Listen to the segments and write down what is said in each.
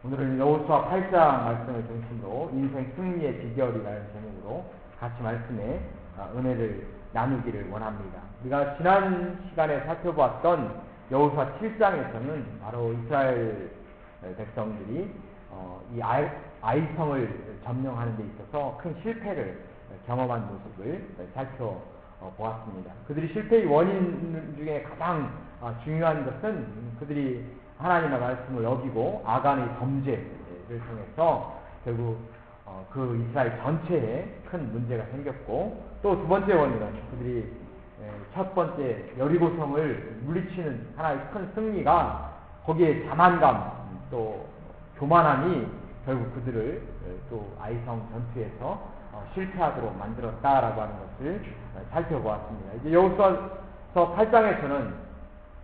오늘은 여호수아 8장 말씀을 중심으로 인생 승리의 비결이라는 제목으로 같이 말씀에 은혜를 나누기를 원합니다. 우리가 지난 시간에 살펴보았던 여호수아 7장에서는 바로 이스라엘 백성들이 이 아이성을 점령하는 데 있어서 큰 실패를 경험한 모습을 살펴보았습니다. 그들이 실패의 원인 중에 가장 중요한 것은 그들이 하나님의 말씀을 어기고 아간의 범죄를 통해서 결국 그 이스라엘 전체에 큰 문제가 생겼고, 또 두 번째 원인은 그들이 첫 번째 여리고성을 물리치는 하나의 큰 승리가 거기에 자만감 또 교만함이 결국 그들을 또 아이성 전투에서 실패하도록 만들었다라고 하는 것을 살펴보았습니다. 이제 여호수아서 8장에서는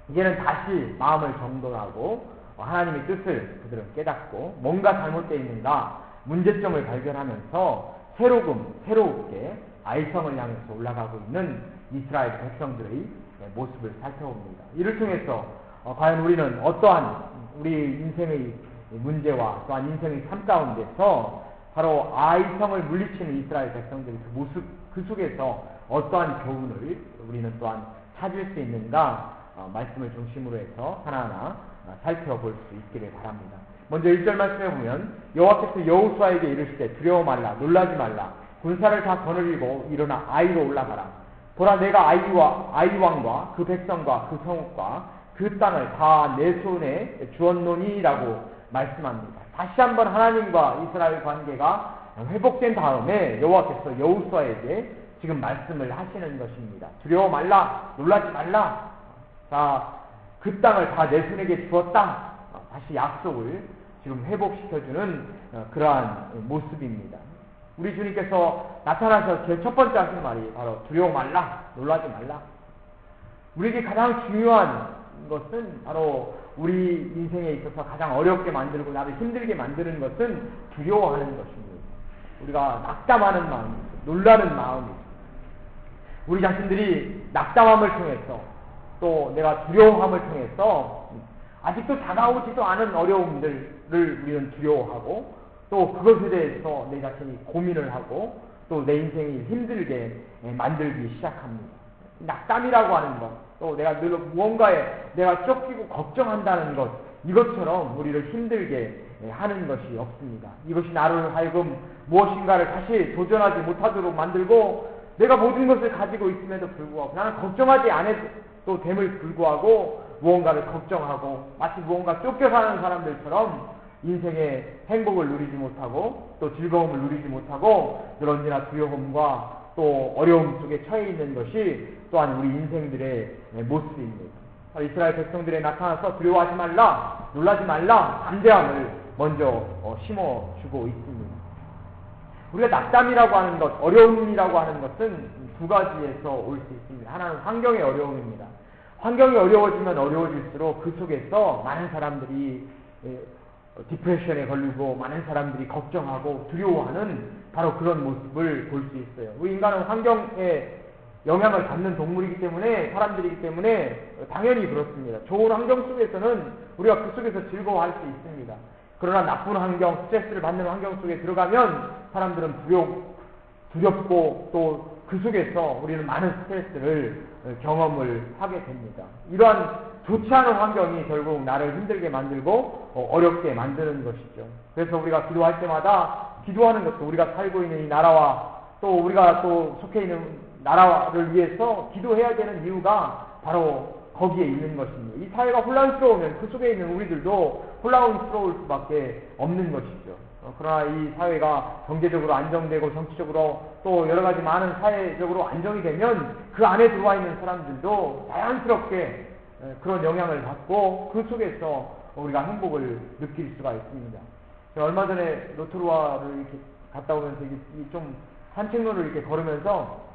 이제는 다시 마음을 정돈하고 하나님의 뜻을 그들은 깨닫고 뭔가 잘못되어 있는가 문제점을 발견하면서 새롭게 아이성을 향해서 올라가고 있는 이스라엘 백성들의 모습을 살펴봅니다. 이를 통해서 과연 우리는 어떠한 우리 인생의 문제와 또한 인생의 삶 가운데서 바로 아이성을 물리치는 이스라엘 백성들의 그 모습, 그 속에서 어떠한 교훈을 우리는 또한 찾을 수 있는가 말씀을 중심으로 해서 하나하나 살펴볼 수 있기를 바랍니다. 먼저 1절 말씀해 보면 여호와께서 여호수아에게 이르시되 두려워 말라 놀라지 말라 군사를 다 거느리고 일어나 아이로 올라가라. 보라 내가 아이 왕과 그 백성과 그 성읍과 그 땅을 다 내 손에 주었노니라고 말씀합니다. 다시 한번 하나님과 이스라엘 관계가 회복된 다음에 여호와께서 여호수아에게 지금 말씀을 하시는 것입니다. 두려워 말라 놀라지 말라. 자, 그 땅을 다 내 손에게 주었다. 다시 약속을 지금 회복시켜주는 그러한 모습입니다. 우리 주님께서 나타나서 제일 첫 번째 하신 말이 바로 두려워 말라, 놀라지 말라. 우리에게 가장 중요한 것은 바로 우리 인생에 있어서 가장 어렵게 만들고 나를 힘들게 만드는 것은 두려워하는 것입니다. 우리가 낙담하는 마음이죠. 놀라는 마음이죠. 우리 자신들이 낙담함을 통해서 또 내가 두려워함을 통해서 아직도 다가오지도 않은 어려움들을 우리는 두려워하고 또 그것에 대해서 내 자신이 고민을 하고 또 내 인생이 힘들게 만들기 시작합니다. 낙담이라고 하는 것, 또 내가 늘 무언가에 내가 쫓기고 걱정한다는 것, 이것처럼 우리를 힘들게 하는 것이 없습니다. 이것이 나를 하여금 무엇인가를 다시 도전하지 못하도록 만들고 내가 모든 것을 가지고 있음에도 불구하고 나는 걱정하지 않아도 됨을 불구하고 무언가를 걱정하고 마치 무언가 쫓겨 사는 사람들처럼 인생의 행복을 누리지 못하고 또 즐거움을 누리지 못하고 늘 언제나 두려움과 또 어려움 속에 처해 있는 것이 또한 우리 인생들의 모습입니다. 이스라엘 백성들에 나타나서 두려워하지 말라, 놀라지 말라, 담대함을 먼저 심어주고 있습니다. 우리가 낙담이라고 하는 것, 어려움이라고 하는 것은 두 가지에서 올 수 있습니다. 하나는 환경의 어려움입니다. 환경이 어려워지면 어려워질수록 그 속에서 많은 사람들이 디프레션에 걸리고 많은 사람들이 걱정하고 두려워하는 바로 그런 모습을 볼 수 있어요. 우리 인간은 환경에 영향을 받는 동물이기 때문에 사람들이기 때문에 당연히 그렇습니다. 좋은 환경 속에서는 우리가 그 속에서 즐거워할 수 있습니다. 그러나 나쁜 환경, 스트레스를 받는 환경 속에 들어가면 사람들은 두렵고 또 그 속에서 우리는 많은 스트레스를 경험을 하게 됩니다. 이러한 좋지 않은 환경이 결국 나를 힘들게 만들고 어렵게 만드는 것이죠. 그래서 우리가 기도할 때마다 기도하는 것도 우리가 살고 있는 이 나라와 또 우리가 또 속해 있는 나라를 위해서 기도해야 되는 이유가 바로 거기에 있는 것입니다. 이 사회가 혼란스러우면 그 속에 있는 우리들도 혼란스러울 수밖에 없는 것이죠. 그러나 이 사회가 경제적으로 안정되고 정치적으로 또 여러 가지 많은 사회적으로 안정이 되면 그 안에 들어와 있는 사람들도 자연스럽게 그런 영향을 받고 그 속에서 우리가 행복을 느낄 수가 있습니다. 제가 얼마 전에 로토루아를 이렇게 갔다 오면서 좀 산책로를 이렇게 걸으면서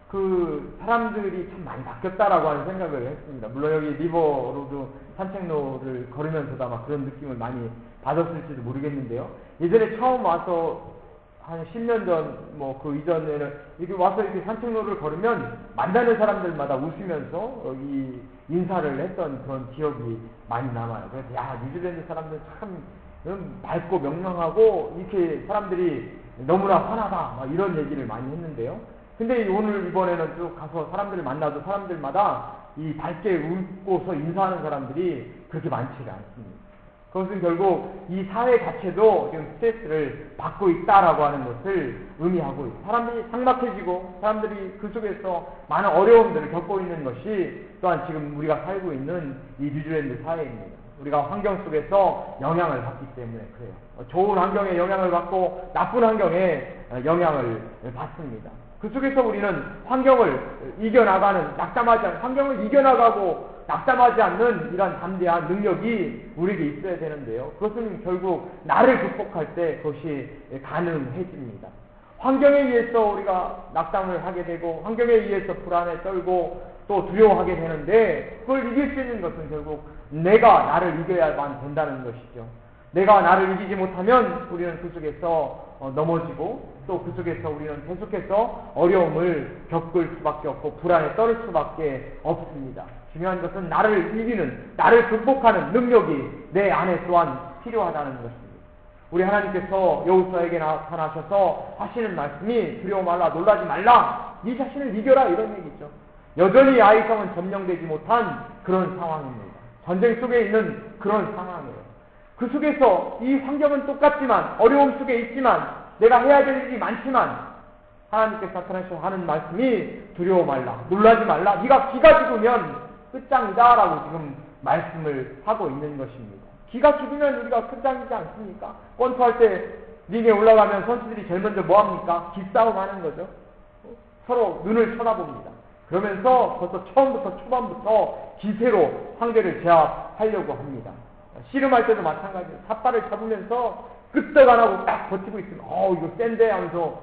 그 사람들이 참 많이 바뀌었다라고 하는 생각을 했습니다. 물론 여기 리버로드 산책로를 걸으면서도 아마 그런 느낌을 많이 받았을지도 모르겠는데요. 예전에 처음 와서 한 10년 전, 그 이전에는 이렇게 와서 이렇게 산책로를 걸으면 만나는 사람들마다 웃으면서 이 인사를 했던 그런 기억이 많이 남아요. 그래서 야, 뉴질랜드 사람들 참 밝고 명랑하고 이렇게 사람들이 너무나 환하다 막 이런 얘기를 많이 했는데요. 근데 오늘 이번에는 쭉 가서 사람들을 만나도 사람들마다 이 밝게 웃고서 인사하는 사람들이 그렇게 많지가 않습니다. 그것은 결국 이 사회 자체도 지금 스트레스를 받고 있다라고 하는 것을 의미하고 있습니다. 사람들이 삭막해지고 사람들이 그 속에서 많은 어려움들을 겪고 있는 것이 또한 지금 우리가 살고 있는 이 뉴질랜드 사회입니다. 우리가 환경 속에서 영향을 받기 때문에 그래요. 좋은 환경에 영향을 받고 나쁜 환경에 영향을 받습니다. 그 속에서 우리는 환경을 이겨나가는 환경을 이겨나가고 낙담하지 않는 이런 담대한 능력이 우리에게 있어야 되는데요. 그것은 결국 나를 극복할 때 그것이 가능해집니다. 환경에 의해서 우리가 낙담을 하게 되고 환경에 의해서 불안에 떨고 또 두려워하게 되는데 그걸 이길 수 있는 것은 결국 내가 나를 이겨야만 된다는 것이죠. 내가 나를 이기지 못하면 우리는 그 속에서 넘어지고 또 그 속에서 우리는 계속해서 어려움을 겪을 수밖에 없고 불안에 떨을 수밖에 없습니다. 중요한 것은 나를 이기는, 나를 극복하는 능력이 내 안에 또한 필요하다는 것입니다. 우리 하나님께서 여호수아에게 나타나셔서 하시는 말씀이 두려워 말라, 놀라지 말라, 네 자신을 이겨라 이런 얘기죠. 여전히 아이성은 점령되지 못한 그런 상황입니다. 전쟁 속에 있는 그런 상황이에요. 그 속에서 이 환경은 똑같지만 어려움 속에 있지만 내가 해야 될 일이 많지만 하나님께서 나타나셔서 하는 말씀이 두려워 말라, 놀라지 말라, 네가 기가 죽으면 끝장이다 라고 지금 말씀을 하고 있는 것입니다. 기가 죽으면 우리가 끝장이지 않습니까? 권투할 때 링에 올라가면 선수들이 제일 먼저 뭐합니까? 기싸움 하는 거죠. 서로 눈을 쳐다봅니다. 그러면서 벌써 처음부터 초반부터 기세로 상대를 제압하려고 합니다. 씨름할 때도 마찬가지예요. 삿발을 잡으면서 끄떡 안 하고 딱 버티고 있으면 이거 센데 하면서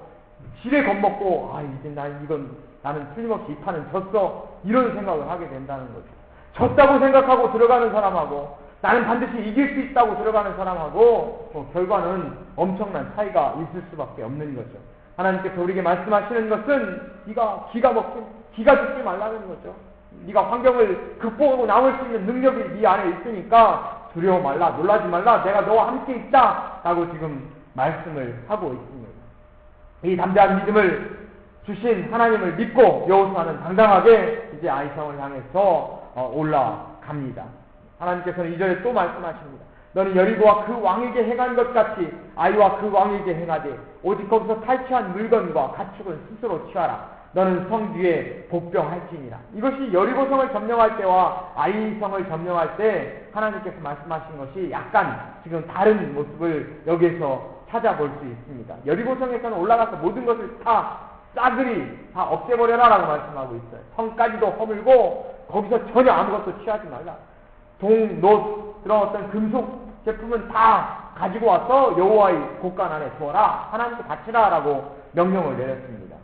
지레 겁먹고 이제 나는 틀림없이 이 판은 졌어 이런 생각을 하게 된다는 거죠. 졌다고 생각하고 들어가는 사람하고 나는 반드시 이길 수 있다고 들어가는 사람하고 결과는 엄청난 차이가 있을 수밖에 없는 거죠. 하나님께서 우리에게 말씀하시는 것은 네가 기가 죽지 말라는 거죠. 네가 환경을 극복하고 나올 수 있는 능력이 네 안에 있으니까 두려워 말라, 놀라지 말라, 내가 너와 함께 있다 라고 지금 말씀을 하고 있습니다. 이 담대한 믿음을 주신 하나님을 믿고 여호수아는 당당하게 이제 아이성을 향해서 올라갑니다. 하나님께서는 2절에 또 말씀하십니다. 너는 여리고와 그 왕에게 행한 것 같이 아이와 그 왕에게 행하되 오직 거기서 탈취한 물건과 가축은 스스로 취하라. 너는 성 뒤에 복병할지니라. 이것이 여리고성을 점령할 때와 아이성을 점령할 때 하나님께서 말씀하신 것이 약간 지금 다른 모습을 여기에서 찾아볼 수 있습니다. 여리고성에서는 올라가서 모든 것을 다 싸그리 다 없애버려라 라고 말씀하고 있어요. 성까지도 허물고 거기서 전혀 아무것도 취하지 말라. 동, 놋, 그런 어떤 금속 제품은 다 가지고 와서 여호와의 곳간 안에 두어라. 하나님께 바치라 라고 명령을 내렸습니다.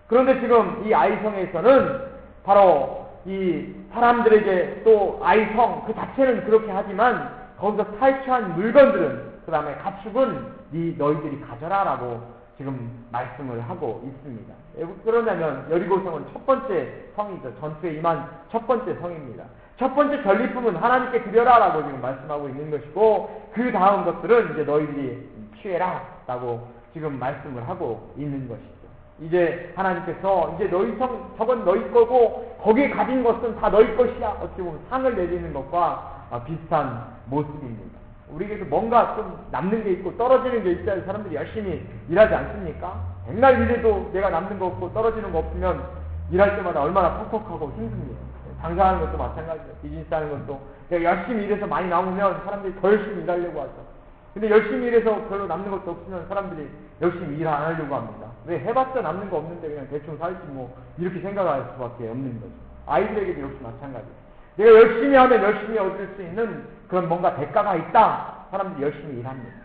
그런데 지금 이 아이성에서는 바로 이 사람들에게 또 아이성 그 자체는 그렇게 하지만 거기서 탈취한 물건들은 그 다음에 가축은 너희들이 가져라 라고 지금 말씀을 하고 있습니다. 왜 그러냐면 여리고성은 첫 번째 성이죠. 전투에 임한 첫 번째 성입니다. 첫 번째 전리품은 하나님께 드려라 라고 지금 말씀하고 있는 것이고 그 다음 것들은 이제 너희들이 취해라 라고 지금 말씀을 하고 있는 것이죠. 이제 하나님께서 이제 너희 성 저건 너희 거고 거기에 가진 것은 다 너희 것이야. 어떻게 보면 상을 내리는 것과 비슷한 모습입니다. 우리에게도 뭔가 좀 남는 게 있고 떨어지는 게 있어야 사람들이 열심히 일하지 않습니까? 백날 일해도 내가 남는 거 없고 떨어지는 거 없으면 일할 때마다 얼마나 퍽퍽하고 힘듭니다. 장사하는 것도 마찬가지예요. 비즈니스 하는 것도 내가 열심히 일해서 많이 남으면 사람들이 더 열심히 일하려고 하죠. 근데 열심히 일해서 별로 남는 것도 없으면 사람들이 열심히 일 안 하려고 합니다. 왜 해봤자 남는 거 없는데 그냥 대충 살지 뭐 이렇게 생각할 수밖에 없는 거죠. 아이들에게도 역시 마찬가지예요. 내가 열심히 하면 열심히 얻을 수 있는 그런 뭔가 대가가 있다. 사람들이 열심히 일합니다.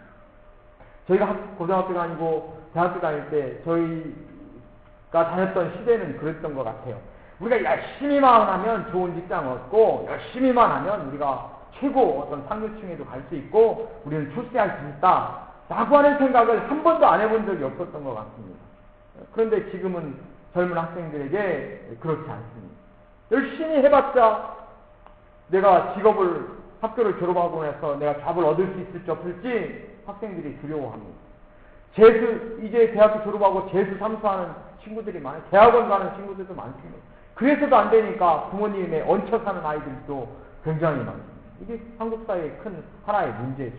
저희가 고등학교 다니고 대학교 다닐 때 저희가 다녔던 시대는 그랬던 것 같아요. 우리가 열심히만 하면 좋은 직장 얻고 열심히만 하면 우리가 최고 어떤 상류층에도 갈 수 있고 우리는 출세할 수 있다 라고 하는 생각을 한 번도 안 해본 적이 없었던 것 같습니다. 그런데 지금은 젊은 학생들에게 그렇지 않습니다. 열심히 해봤자 내가 직업을 학교를 졸업하고 나서 내가 잡을 얻을 수 있을지 없을지 학생들이 두려워합니다. 이제 대학교 졸업하고 재수 삼수하는 친구들이 많아요. 대학원 가는 친구들도 많습니다. 그래서도 안 되니까 부모님의 얹혀 사는 아이들도 굉장히 많습니다. 이게 한국 사회의 큰 하나의 문제죠.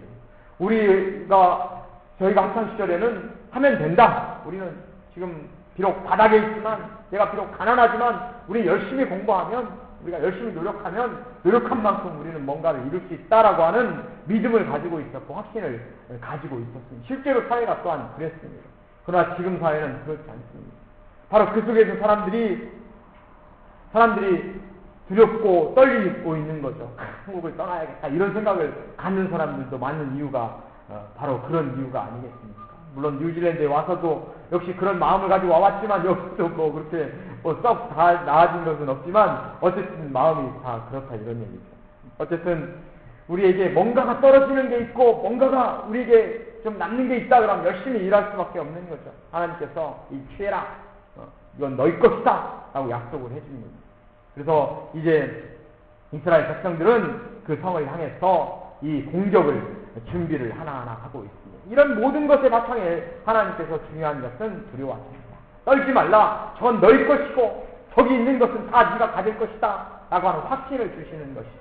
저희가 학창 시절에는 하면 된다. 우리는 지금 비록 바닥에 있지만, 내가 비록 가난하지만, 우리 열심히 공부하면, 우리가 열심히 노력하면, 노력한 만큼 우리는 뭔가를 이룰 수 있다라고 하는 믿음을 가지고 있었고, 확신을 가지고 있었습니다. 실제로 사회가 또한 그랬습니다. 그러나 지금 사회는 그렇지 않습니다. 바로 그 속에서 사람들이 두렵고 떨리고 있는 거죠. 한국을 떠나야겠다. 이런 생각을 갖는 사람들도 많은 이유가 바로 그런 이유가 아니겠습니까? 물론 뉴질랜드에 와서도 역시 그런 마음을 가지고 와봤지만 여기도 그렇게 썩 다 나아진 것은 없지만 어쨌든 마음이 다 그렇다 이런 얘기죠. 어쨌든 우리에게 뭔가가 떨어지는 게 있고 뭔가가 우리에게 좀 남는 게 있다 그러면 열심히 일할 수밖에 없는 거죠. 하나님께서 이 취해라. 이건 너희 것이다. 라고 약속을 해줍니다. 그래서 이제 이스라엘 백성들은 그 성을 향해서 이 공격을 준비를 하나하나 하고 있습니다. 이런 모든 것의 바탕에 하나님께서 중요한 것은 두려워하십니다. 떨지 말라. 저건 너희 것이고 저기 있는 것은 다 네가 가질 것이다. 라고 하는 확신을 주시는 것이죠.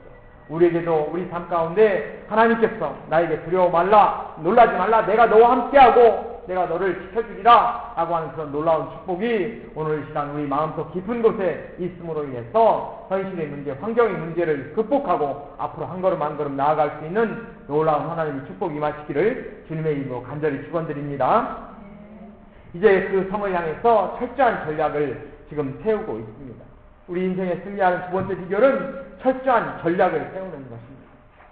우리에게도 우리 삶 가운데 하나님께서 나에게 두려워 말라. 놀라지 말라. 내가 너와 함께하고 내가 너를 지켜주리라 라고 하는 그런 놀라운 축복이 오늘 이 시간 우리 마음속 깊은 곳에 있음으로 인해서 현실의 문제, 환경의 문제를 극복하고 앞으로 한 걸음 한 걸음 나아갈 수 있는 놀라운 하나님의 축복이 임하시기를 주님의 이름으로 간절히 축원드립니다. 이제 그 성을 향해서 철저한 전략을 지금 세우고 있습니다. 우리 인생에 승리하는 두 번째 비결은 철저한 전략을 세우는 것입니다.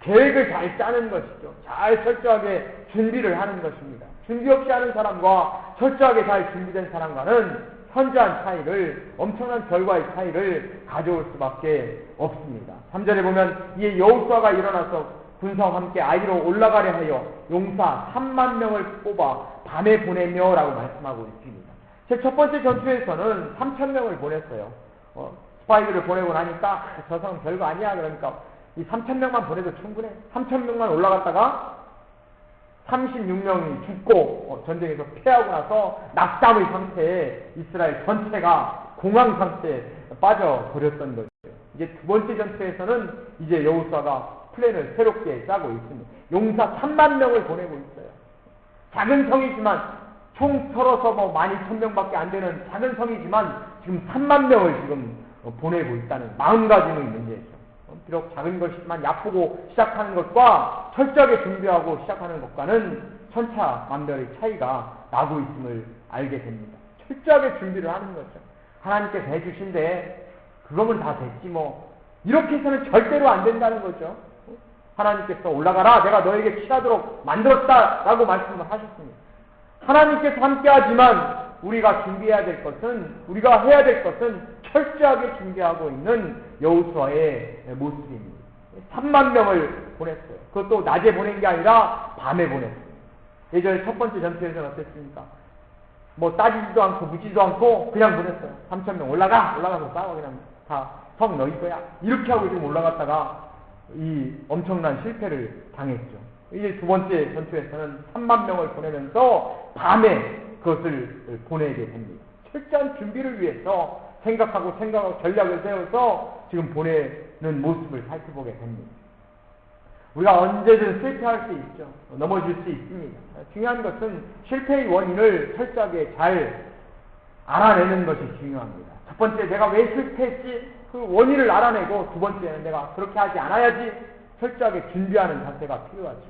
계획을 잘 짜는 것이죠. 잘 철저하게 준비를 하는 것입니다. 준비 없이 하는 사람과 철저하게 잘 준비된 사람과는 현저한 차이를, 엄청난 결과의 차이를 가져올 수밖에 없습니다. 3절에 보면 이에 여호수아가 일어나서 군사와 함께 아이로 올라가려 하여 용사 3만 명을 뽑아 밤에 보내며 라고 말씀하고 있습니다. 제 첫 번째 전투에서는 3,000명을 보냈어요. 스파이들을 보내고 나니까 저 성은 별거 아니야. 그러니까 이 3,000명만 보내도 충분해. 3,000명만 올라갔다가 36명이 죽고 전쟁에서 패하고 나서 낙담의 상태에 이스라엘 전체가 공황 상태에 빠져버렸던 거죠. 이제 두 번째 전투에서는 이제 여호수아가 플랜을 새롭게 짜고 있습니다. 용사 3만 명을 보내고 있어요. 작은 성이지만 총 털어서 12,000명밖에 안 되는 작은 성이지만 지금 3만 명을 지금 보내고 있다는 마음가짐의 문제죠. 비록 작은 것이지만 약보고 시작하는 것과 철저하게 준비하고 시작하는 것과는 천차만별의 차이가 나고 있음을 알게 됩니다. 철저하게 준비를 하는 거죠. 하나님께서 해주신데 그거면 다 됐지 뭐. 이렇게 해서는 절대로 안 된다는 거죠. 하나님께서 올라가라. 내가 너에게 취하도록 만들었다. 라고 말씀을 하셨습니다. 하나님께서 함께하지만 우리가 준비해야 될 것은, 우리가 해야 될 것은 철저하게 준비하고 있는 여호수아의 모습입니다. 3만 명을 보냈어요. 그것도 낮에 보낸 게 아니라 밤에 보냈어요. 예전에 첫 번째 전투에서는 어땠습니까? 따지지도 않고 묻지도 않고 그냥 보냈어요. 3,000명 올라가서 싸워. 그냥 다 성 너희 거야. 이렇게 하고 지금 올라갔다가 이 엄청난 실패를 당했죠. 이제 두 번째 전투에서는 3만 명을 보내면서 밤에 그것을 보내게 됩니다. 철저한 준비를 위해서 생각하고 전략을 세워서 지금 보내는 모습을 살펴보게 됩니다. 우리가 언제든 실패할 수 있죠. 넘어질 수 있습니다. 중요한 것은 실패의 원인을 철저하게 잘 알아내는 것이 중요합니다. 첫 번째, 내가 왜 실패했지? 그 원인을 알아내고, 두 번째는 내가 그렇게 하지 않아야지 철저하게 준비하는 자세가 필요하죠.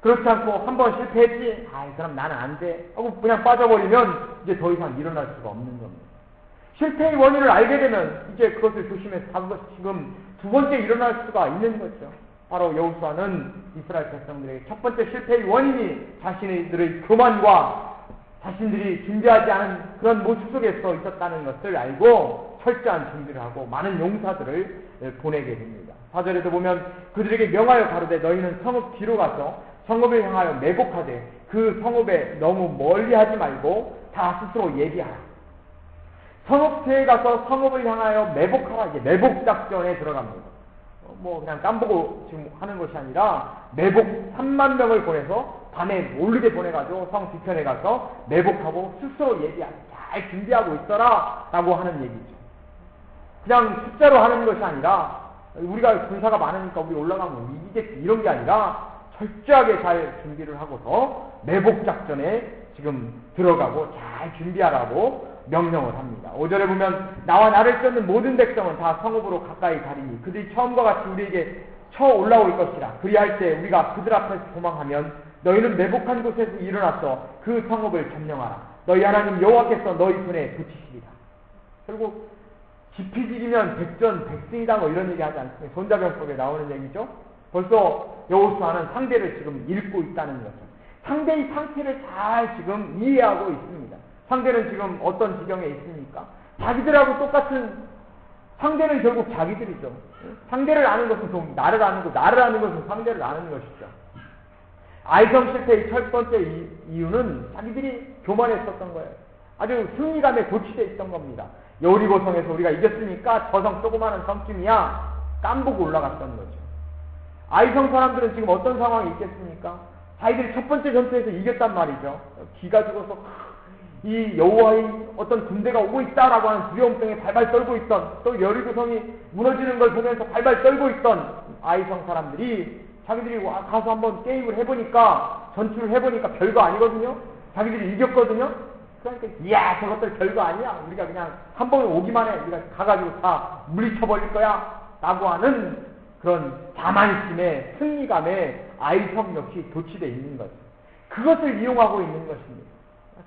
그렇지 않고 한 번 실패했지? 그럼 나는 안 돼. 하고 그냥 빠져버리면 이제 더 이상 일어날 수가 없는 겁니다. 실패의 원인을 알게 되면 이제 그것을 조심해서 지금 두 번째 일어날 수가 있는 거죠. 바로 여호수아는 이스라엘 백성들에게 첫 번째 실패의 원인이 자신들의 교만과 자신들이 준비하지 않은 그런 모습 속에서 있었다는 것을 알고 철저한 준비를 하고 많은 용사들을 보내게 됩니다. 4절에도 보면 그들에게 명하여 가로되 너희는 성읍 뒤로 가서 성읍을 향하여 매복하되 그 성읍에 너무 멀리 하지 말고 다 스스로 예비하라. 성읍 뒤에 가서 성읍을 향하여 매복하라. 이제 매복 작전에 들어갑니다. 뭐 그냥 깜보고 지금 하는 것이 아니라 매복 3만 명을 보내서 밤에 몰리게 보내가지고 성 뒤편에 가서 매복하고 스스로 잘 준비하고 있어라 라고 하는 얘기죠. 그냥 숫자로 하는 것이 아니라 우리가 군사가 많으니까 우리 올라가면 이기겠지 이런 게 아니라 철저하게 잘 준비를 하고서 매복 작전에 지금 들어가고 잘 준비하라고 명령을 합니다. 5절에 보면 나와 나를 쫓는 모든 백성은 다 성읍으로 가까이 가리니 그들이 처음과 같이 우리에게 쳐 올라올 것이라. 그리할 때 우리가 그들 앞에서 도망하면 너희는 매복한 곳에서 일어나서 그 성읍을 점령하라. 너희 하나님 여호와께서 너희 손에 붙이시리라. 결국 지피지기면 백전백승이다 뭐 이런 얘기 하지 않습니까? 손자병 속에 나오는 얘기죠. 벌써 여호수아는 상대를 지금 읽고 있다는 거죠. 상대의 상태를 잘 지금 이해하고 있습니다. 상대는 지금 어떤 지경에 있습니까? 자기들하고 똑같은, 상대는 결국 자기들이죠. 상대를 아는 것은 나를 아는 것, 나를 아는 것은 상대를 아는 것이죠. 아이성 실패의 첫 번째 이유는 자기들이 교만했었던 거예요. 아주 승리감에 고취되어 있던 겁니다. 여리고성에서 우리가 이겼으니까 저 성 조그마한 성쯤이야 깜보고 올라갔던 거죠. 아이성 사람들은 지금 어떤 상황이 있겠습니까? 자기들이 첫 번째 전투에서 이겼단 말이죠. 기가 죽어서 이 여호와의 어떤 군대가 오고 있다라고 하는 두려움성에 발발 떨고 있던, 또 여리고성이 무너지는 걸 보면서 발발 떨고 있던 아이성 사람들이 자기들이 가서 한번 게임을 해보니까, 전투를 해보니까 별거 아니거든요. 자기들이 이겼거든요. 그러니까 이야 저것들 별거 아니야. 우리가 그냥 한 번에 오기만 해. 우리가 가가지고 다 물리쳐버릴 거야 라고 하는 그런 자만심에, 승리감에 아이성 역시 도취되어 있는 거죠. 그것을 이용하고 있는 것입니다.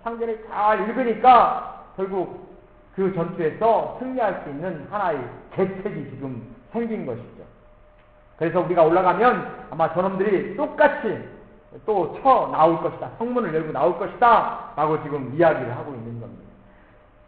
상대를 잘 읽으니까 결국 그 전투에서 승리할 수 있는 하나의 대책이 지금 생긴 것이죠. 그래서 우리가 올라가면 아마 저놈들이 똑같이 또 쳐 나올 것이다. 성문을 열고 나올 것이다 라고 지금 이야기를 하고 있는 겁니다.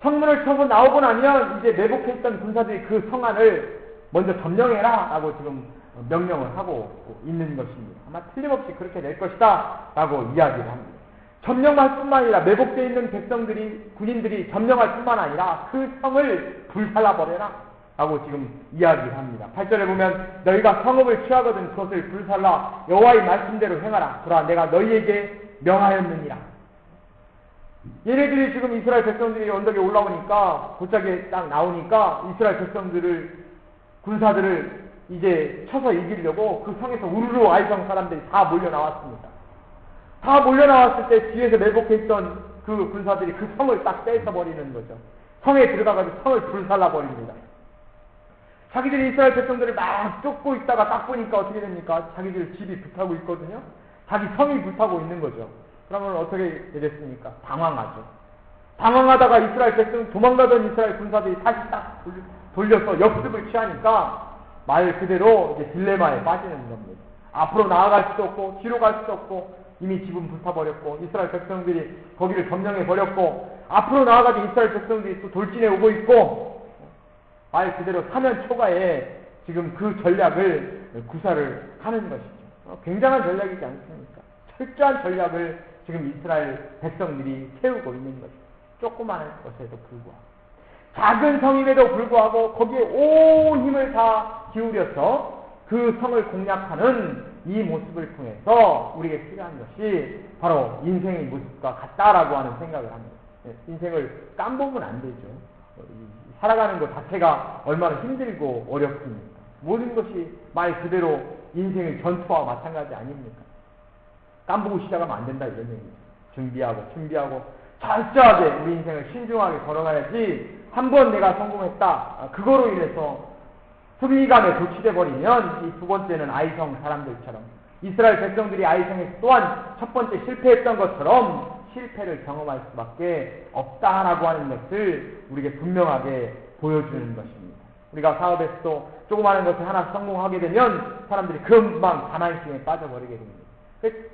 성문을 쳐서 나오고 나면 이제 매복했던 군사들이 그 성 안을 먼저 점령해라 라고 지금 명령을 하고 있는 것입니다. 아마 틀림없이 그렇게 될 것이다 라고 이야기를 합니다. 점령할 뿐만 아니라 매복되어 있는 백성들이, 군인들이 점령할 뿐만 아니라 그 성을 불살라버려라 라고 지금 이야기를 합니다. 8절에 보면 너희가 성읍을 취하거든 그것을 불살라 여호와의 말씀대로 행하라. 보라 내가 너희에게 명하였느니라. 얘네들이 지금 이스라엘 백성들이 언덕에 올라오니까, 도짝에 딱 나오니까 이스라엘 백성들을, 군사들을 이제 쳐서 이기려고 그 성에서 우르르 아이성 사람들이 다 몰려 나왔습니다. 다 몰려 나왔을 때 뒤에서 매복해 있던 그 군사들이 그 성을 딱 떼서버리는 거죠. 성에 들어가가지고 성을 불살라버립니다. 자기들이 이스라엘 백성들을 막 쫓고 있다가 딱 보니까 어떻게 됩니까? 자기들 집이 불타고 있거든요. 자기 성이 불타고 있는 거죠. 그러면 어떻게 되겠습니까? 당황하죠. 당황하다가 이스라엘 백성, 도망가던 이스라엘 군사들이 다시 딱 돌려서 역습을 취하니까 말 그대로 이제 딜레마에 빠지는 겁니다. 앞으로 나아갈 수도 없고 뒤로 갈 수도 없고 이미 집은 불타버렸고 이스라엘 백성들이 거기를 점령해버렸고 앞으로 나아가지 이스라엘 백성들이 또 돌진해 오고 있고, 말 그대로 사면 초가에 지금 그 전략을 구사를 하는 것이죠. 굉장한 전략이지 않습니까? 철저한 전략을 지금 이스라엘 백성들이 세우고 있는 것이죠. 조그마한 것에도 불구하고, 작은 성임에도 불구하고 거기에 온 힘을 다 기울여서 그 성을 공략하는 이 모습을 통해서 우리에게 필요한 것이 바로 인생의 모습과 같다라고 하는 생각을 합니다. 인생을 깜보면 안 되죠. 살아가는 것 자체가 얼마나 힘들고 어렵습니까? 모든 것이 말 그대로 인생의 전투와 마찬가지 아닙니까? 깜보고 시작하면 안 된다 이런 얘기죠. 준비하고 철저하게 우리 인생을 신중하게 걸어가야지, 한번 내가 성공했다 그거로 인해서 승리감에 도취돼 버리면 이 두 번째는 아이성 사람들처럼, 이스라엘 백성들이 아이성에서 또한 첫 번째 실패했던 것처럼 실패를 경험할 수밖에 없다라고 하는 것을 우리에게 분명하게 보여주는 것입니다. 우리가 사업에서도 조그마한 것을 하나 성공하게 되면 사람들이 금방 자만심에 빠져버리게 됩니다.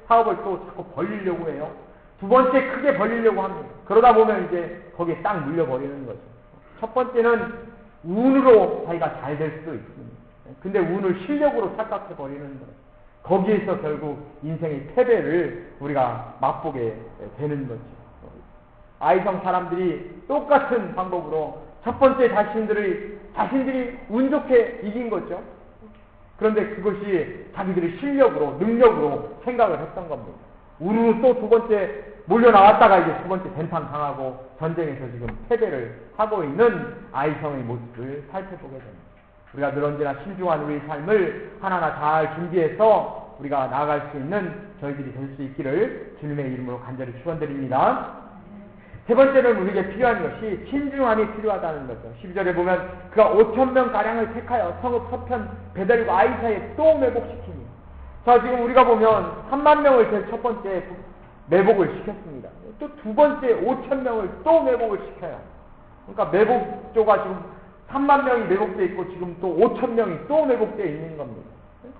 사업을 또 자꾸 벌리려고 해요. 두 번째 크게 벌리려고 합니다. 그러다 보면 이제 거기에 딱 물려버리는 거죠. 첫 번째는 운으로 자기가 잘 될 수도 있습니다. 근데 운을 실력으로 착각해버리는 거예요. 거기에서 결국 인생의 패배를 우리가 맛보게 되는 거죠. 아이성 사람들이 똑같은 방법으로 첫 번째 자신들이 운 좋게 이긴 거죠. 그런데 그것이 자기들의 실력으로, 능력으로 생각을 했던 겁니다. 우르르 또 두 번째 몰려나왔다가 이제 두 번째 된탕 당하고 전쟁에서 지금 패배를 하고 있는 아이성의 모습을 살펴보게 됩니다. 우리가 늘 언제나 신중한 우리의 삶을 하나하나 잘 준비해서 우리가 나아갈 수 있는 저희들이 될 수 있기를 주님의 이름으로 간절히 축원드립니다. 세 번째는 우리에게 필요한 것이 신중함이 필요하다는 거죠. 12절에 보면 그가 5,000명가량을 택하여 성읍 서편 베델과 아이 사이에 또 매복시키니. 자, 지금 우리가 보면 3만 명을 제일 첫 번째 매복을 시켰습니다. 또 두 번째 5,000명을 또 매복을 시켜요. 그러니까 매복조가 지금 3만 명이 매복되어 있고 지금 또 5,000명이 또 매복되어 있는 겁니다.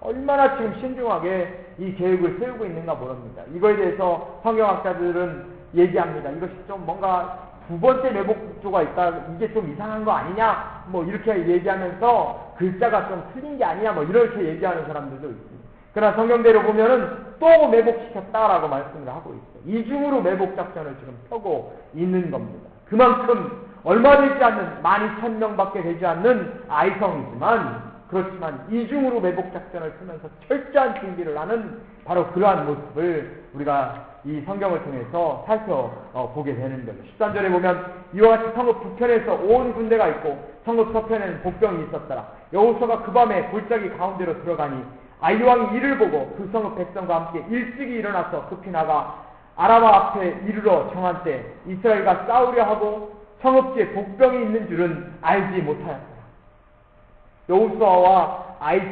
얼마나 지금 신중하게 이 계획을 세우고 있는가 모릅니다. 이거에 대해서 성경학자들은 얘기합니다. 이것이 좀 뭔가 두 번째 매복조가 있다, 이게 좀 이상한 거 아니냐, 뭐 이렇게 얘기하면서 글자가 좀 틀린 게 아니냐, 뭐 이렇게 얘기하는 사람들도 있습니다. 그러나 성경대로 보면은 또 매복시켰다라고 말씀을 하고 있어요. 이중으로 매복 작전을 지금 펴고 있는 겁니다. 그만큼 얼마 되지 않는 12,000명밖에 되지 않는 아이성이지만, 그렇지만 이중으로 매복 작전을 펴면서 철저한 준비를 하는 바로 그러한 모습을 우리가 이 성경을 통해서 살펴보게 되는 거죠. 13절에 보면 이와 같이 성읍 북편에서 온 군대가 있고 성읍 서편에는 복병이 있었더라. 여호수아가 그 밤에 골짜기 가운데로 들어가니 아이 왕이 이를 보고 그 성읍 백성과 함께 일찍이 일어나서 급히 나가 아라바 앞에 이르러 정한 때 이스라엘과 싸우려 하고 성읍지에 복병이 있는 줄은 알지 못하였다. 여호수아와 아이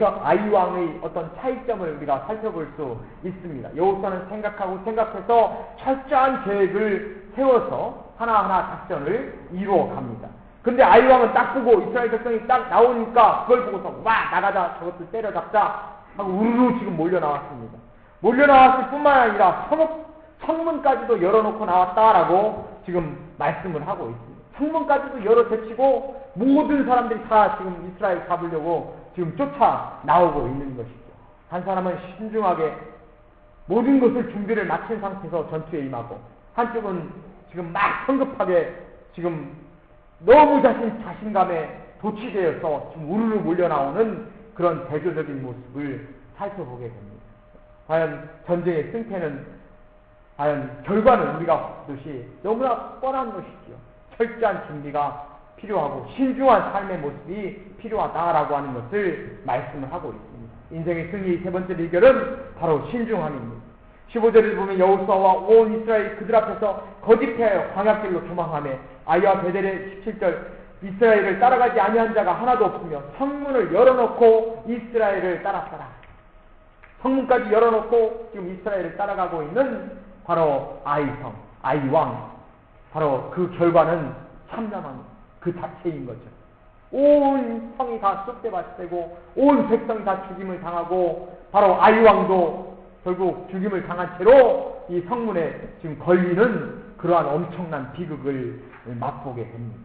왕의 어떤 차이점을 우리가 살펴볼 수 있습니다. 여호수아는 생각해서 철저한 계획을 세워서 하나하나 작전을 이루어 갑니다. 근데 아이 왕은 딱 보고 이스라엘 백성이 딱 나오니까 그걸 보고서 와, 나가자, 저것들 때려잡자 하고 우르르 지금 몰려 나왔습니다. 몰려 나왔을 뿐만 아니라 성문까지도 열어놓고 나왔다라고 지금 말씀을 하고 있습니다. 성문까지도 열어 제치고 모든 사람들이 다 지금 이스라엘 잡으려고 지금 쫓아 나오고 있는 것이죠. 한 사람은 신중하게 모든 것을 준비를 마친 상태에서 전투에 임하고, 한쪽은 지금 막 성급하게 지금 너무 자신감에 도취되어서 지금 우르르 몰려 나오는 그런 대조적인 모습을 살펴보게 됩니다. 과연 전쟁의 승패는, 과연 결과는 우리가 보듯이 너무나 뻔한 것이지요. 철저한 준비가 필요하고 신중한 삶의 모습이 필요하다라고 하는 것을 말씀을 하고 있습니다. 인생의 승리의 세 번째 비결은 바로 신중함입니다. 15절을 보면 여호수아와 온 이스라엘이 그들 앞에서 거짓하여 광야길로 도망하며 아이와 베델의 17절 이스라엘을 따라가지 아니한 자가 하나도 없으며 성문을 열어놓고 이스라엘을 따랐더라. 성문까지 열어놓고 지금 이스라엘을 따라가고 있는 바로 아이성, 아이왕, 바로 그 결과는 참담한 그 자체인 거죠. 온 성이 다 쑥대밭되고 온 백성이 다 죽임을 당하고 바로 아이왕도 결국 죽임을 당한 채로 이 성문에 지금 걸리는 그러한 엄청난 비극을 맛보게 됩니다.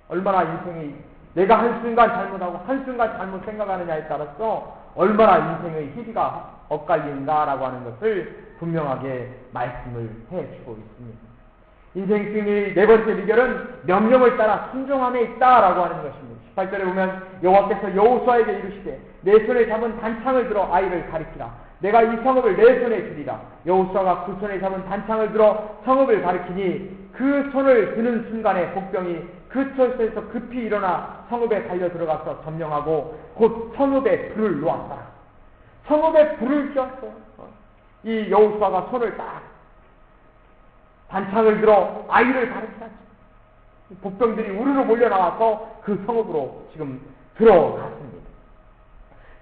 얼마나 인생이 내가 한순간 잘못하고 한순간 잘못 생각하느냐에 따라서 얼마나 인생의 희비가 엇갈린다라고 하는 것을 분명하게 말씀을 해주고 있습니다. 인생 승리의 네 번째 비결은 명령을 따라 순종함에 있다라고 하는 것입니다. 18절에 보면 여호와께서 여호수아에게 이르시되 내 손에 잡은 단창을 들어 아이를 가리키라. 내가 이 성읍을 내 손에 주리라. 여호수아가 그 손에 잡은 단창을 들어 성읍을 가리키니 그 손을 드는 순간에 복병이 그 처소에서 급히 일어나 성읍에 달려 들어가서 점령하고 곧 성읍에 불을 놓았더라. 성읍에 불을 쬐었어요. 이 여호수아가 손을 딱 단창을 들어 아이를 가리키라. 복병들이 우르르 몰려 나와서 그 성읍으로 지금 들어갔습니다.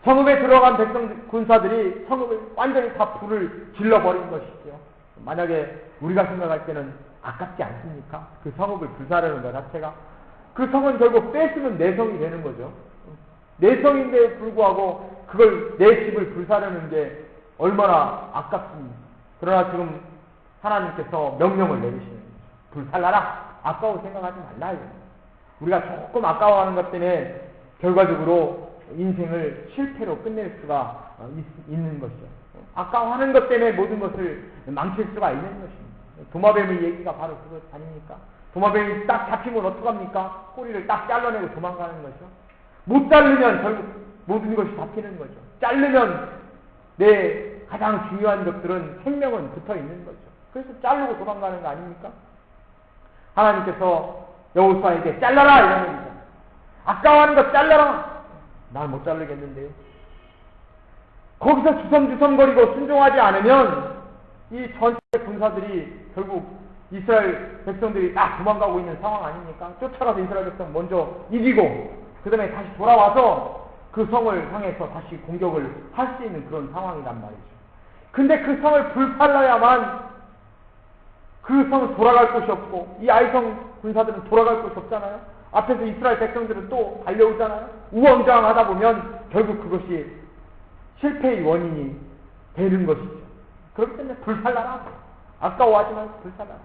성읍에 들어간 백성 군사들이 성읍을 완전히 다 불을 질러버린 것이죠. 만약에 우리가 생각할 때는 아깝지 않습니까? 그 성읍을 불사르는 것 자체가. 그 성은 결국 뺏으면 내 성이 되는 거죠. 내 성인데에 불구하고 그걸 내 집을 불사르는 게 얼마나 아깝습니까? 그러나 지금 하나님께서 명령을 내리시는 거죠. 불살라라. 아까워 생각하지 말라. 우리가 조금 아까워하는 것 때문에 결과적으로 인생을 실패로 끝낼 수가 있는 것이죠. 아까워하는 것 때문에 모든 것을 망칠 수가 있는 것입니다. 도마뱀의 얘기가 바로 그것 아닙니까? 도마뱀이 딱 잡히면 어떡합니까? 꼬리를 딱 잘라내고 도망가는 거죠. 못 자르면 결국 모든 것이 잡히는 거죠. 자르면 내 가장 중요한 것들은 생명은 붙어 있는 거죠. 그래서 자르고 도망가는 거 아닙니까? 하나님께서 여호수아에게 잘라라 이런 얘기죠. 아까워하는 것 잘라라. 난 못 자르겠는데요. 거기서 주섬주섬거리고 순종하지 않으면 이 전체 군사들이 결국 이스라엘 백성들이 딱 도망가고 있는 상황 아닙니까? 쫓아가서 이스라엘 백성 먼저 이기고 그 다음에 다시 돌아와서 그 성을 향해서 다시 공격을 할 수 있는 그런 상황이란 말이죠. 근데 그 성을 불살라야만 그 성은 돌아갈 곳이 없고 이 아이성 군사들은 돌아갈 곳이 없잖아요. 앞에서 이스라엘 백성들은 또 달려오잖아요. 우왕좌왕하다 보면 결국 그것이 실패의 원인이 되는 것이죠. 그렇기 때문에 불살라라. 아까워하지 말고 불살라라.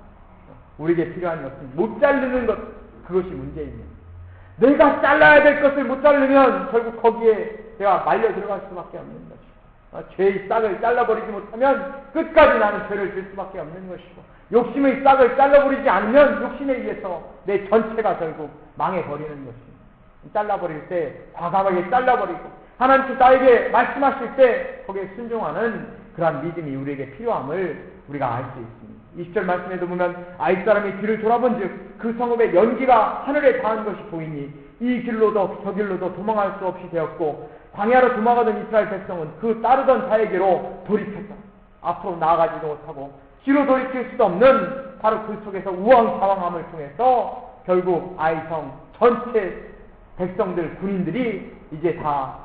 우리에게 필요한 것은 못 자르는 것, 그것이 문제입니다. 내가 잘라야 될 것을 못 자르면 결국 거기에 내가 말려 들어갈 수밖에 없는 것이고, 죄의 싹을 잘라버리지 못하면 끝까지 나는 죄를 질 수밖에 없는 것이고, 욕심의 싹을 잘라버리지 않으면 욕심에 의해서 내 전체가 결국 망해버리는 것입니다. 잘라버릴 때 과감하게 잘라버리고 하나님께서 나에게 말씀하실 때 거기에 순종하는 그러한 믿음이 우리에게 필요함을 우리가 알 수 있습니다. 20절 말씀에도 보면 아이 사람이 뒤를 돌아본즉 그 성읍의 연기가 하늘에 닿은 것이 보이니 이 길로도 저 길로도 도망할 수 없이 되었고 광야로 도망하던 이스라엘 백성은 그 따르던 자에게로 돌이켰다. 앞으로 나아가지도 못하고 뒤로 돌이킬 수도 없는 바로 그 속에서 우왕좌왕함을 통해서 결국 아이성 전체 백성들 군인들이 이제 다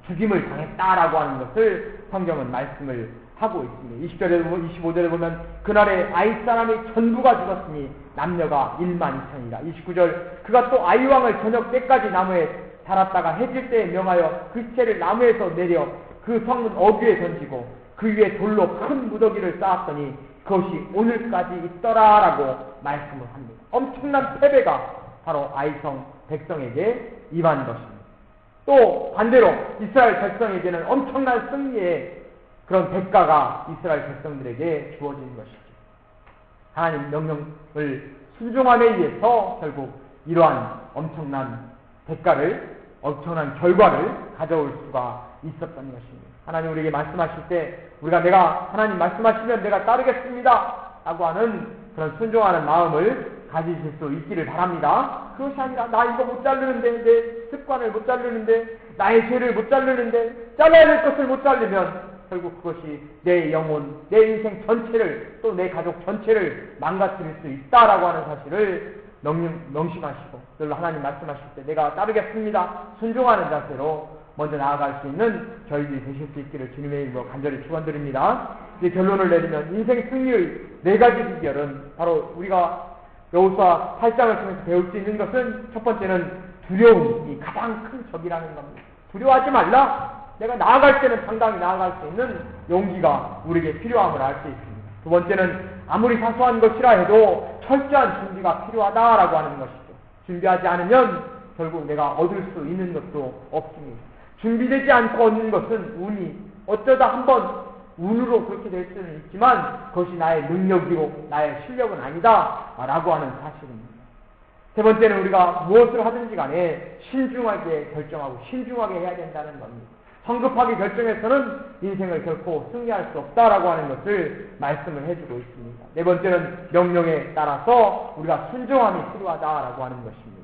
죽임을 당했다라고 하는 것을 성경은 말씀을 하고 있습니다. 20절에 25절에 보면 그날에 아이 사람이 전부가 죽었으니 남녀가 12,000이라. 29절 그가 또 아이왕을 저녁 때까지 나무에 달았다가 해질 때에 명하여 그 채를 나무에서 내려 그 성문 어귀에 던지고 그 위에 돌로 큰 무더기를 쌓았더니 그것이 오늘까지 있더라라고 말씀을 합니다. 엄청난 패배가 바로 아이성 백성에게 임한 것입니다. 또 반대로 이스라엘 백성에게는 엄청난 승리의 그런 대가가 이스라엘 백성들에게 주어진 것이죠. 하나님 명령을 순종함에 의해서 결국 이러한 엄청난 대가를, 엄청난 결과를 가져올 수가 있었던 것입니다. 하나님 우리에게 말씀하실 때 내가 하나님 말씀하시면 내가 따르겠습니다 라고 하는 그런 순종하는 마음을 가지실 수 있기를 바랍니다. 그것이 아니라 나 이거 못 자르는데, 내 습관을 못 자르는데, 나의 죄를 못 자르는데, 잘라야 될 것을 못 자르면 결국 그것이 내 영혼, 내 인생 전체를 또 내 가족 전체를 망가뜨릴 수 있다라고 하는 사실을 명심하시고 늘 하나님 말씀하실 때 내가 따르겠습니다. 순종하는 자세로 먼저 나아갈 수 있는 저희들이 되실 수 있기를 주님의 이름으로 간절히 축원드립니다. 이제 결론을 내리면 인생 승리의 4가지 비결은 바로 우리가 여호수아 8장을 통해서 배울 수 있는 것은 첫 번째는 두려움이 가장 큰 적이라는 겁니다. 두려워하지 말라. 내가 나아갈 때는 당당히 나아갈 수 있는 용기가 우리에게 필요함을 알 수 있습니다. 두 번째는 아무리 사소한 것이라 해도 철저한 준비가 필요하다라고 하는 것이죠. 준비하지 않으면 결국 내가 얻을 수 있는 것도 없습니다. 준비되지 않고 얻는 것은 운이 어쩌다 한번 운으로 그렇게 될 수는 있지만 그것이 나의 능력이고 나의 실력은 아니다 라고 하는 사실입니다. 세 번째는 우리가 무엇을 하든지 간에 신중하게 결정하고 신중하게 해야 된다는 겁니다. 성급하게 결정해서는 인생을 결코 승리할 수 없다라고 하는 것을 말씀을 해주고 있습니다. 네 번째는 명령에 따라서 우리가 순종함이 필요하다라고 하는 것입니다.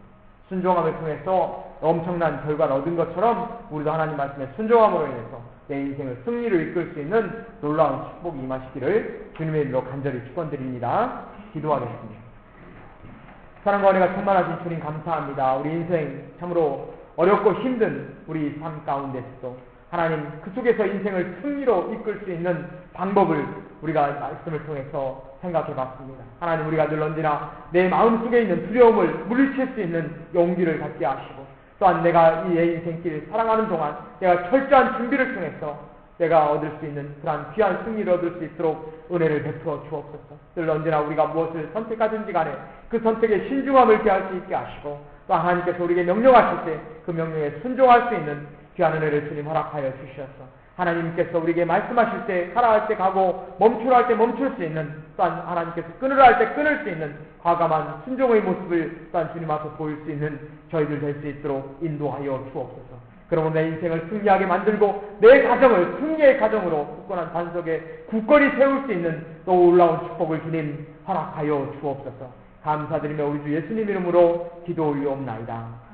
순종함을 통해서 엄청난 결과를 얻은 것처럼 우리도 하나님 말씀에 순종함으로 인해서 내 인생을 승리로 이끌 수 있는 놀라운 축복이 임하시기를 주님의 이름으로 간절히 축원드립니다. 기도하겠습니다. 사랑과 은혜가 충만하신 주님 감사합니다. 우리 인생 참으로 어렵고 힘든 우리 삶 가운데서도 하나님 그 속에서 인생을 승리로 이끌 수 있는 방법을 우리가 말씀을 통해서 생각해 봤습니다. 하나님 우리가 늘 언제나 내 마음속에 있는 두려움을 물리칠 수 있는 용기를 갖게 하시고 또한 내가 이 내 인생길 살아가는 동안 내가 철저한 준비를 통해서 내가 얻을 수 있는 그러한 귀한 승리를 얻을 수 있도록 은혜를 베풀어 주옵소서. 늘 언제나 우리가 무엇을 선택하든지 간에 그 선택에 신중함을 기할 수 있게 하시고 또 하나님께서 우리에게 명령하실 때 그 명령에 순종할 수 있는 귀한 은혜를 주님 허락하여 주셔서 하나님께서 우리에게 말씀하실 때 가라 할 때 가고 멈추라 할 때 멈출 수 있는 또한 하나님께서 끊으라 할 때 끊을 수 있는 과감한 순종의 모습을 또한 주님 앞에 보일 수 있는 저희들 될 수 있도록 인도하여 주옵소서. 그러므로 내 인생을 승리하게 만들고 내 가정을 승리의 가정으로 굳건한 반석에 굳건히 세울 수 있는 놀라운 축복을 주님 허락하여 주옵소서. 감사드리며 우리 주 예수님 이름으로 기도 올리옵나이다.